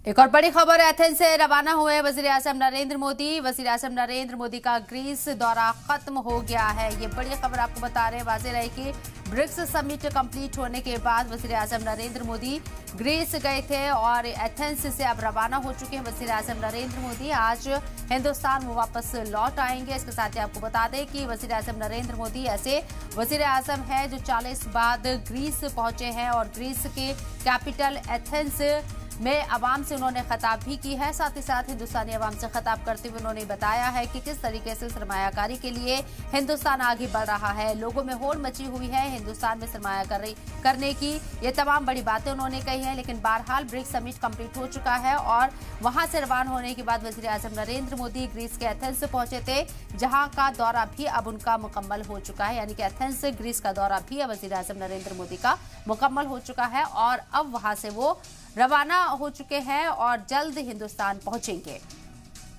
एक और बड़ी खबर एथेंस से रवाना हुए वजीर आजम नरेंद्र मोदी। वजीर आजम नरेंद्र मोदी का ग्रीस दौरा खत्म हो गया है। ये बड़ी खबर आपको बता रहे हैं। वाज़ेह रहे कि ब्रिक्स समिट कंप्लीट होने के बाद वजीर आजम नरेंद्र मोदी ग्रीस गए थे और एथेंस से अब रवाना हो चुके हैं वजीर आजम नरेंद्र मोदी। आज हिंदुस्तान वो वापस लौट आएंगे। इसके साथ ही आपको बता दें कि वजीर आजम नरेंद्र मोदी ऐसे वजीर आजम है जो 40 बाद ग्रीस पहुंचे हैं और ग्रीस के कैपिटल एथेंस में अवाम से उन्होंने खिताब भी की है। साथ ही साथ हिंदुस्तानी अवाम से खिताब करते हुए उन्होंने बताया है कि किस तरीके से सरमायाकारी के लिए हिंदुस्तान आगे बढ़ रहा है। लोगों में होड़ मची हुई है हिंदुस्तान में सरमाया करने की। ये तमाम बड़ी बातें उन्होंने कही हैं। लेकिन बहरहाल ब्रिक्स समिट कंप्लीट हो चुका है और वहां से रवाना होने के बाद वजीर आजम नरेंद्र मोदी ग्रीस के एथेंस से पहुंचे थे, जहां का दौरा भी अब उनका मुकम्मल हो चुका है। यानी कि एथेंस से ग्रीस का दौरा भी अब वजीर आजम नरेंद्र मोदी का मुकम्मल हो चुका है और अब वहां से वो रवाना हो चुके हैं और जल्द हिंदुस्तान पहुंचेंगे।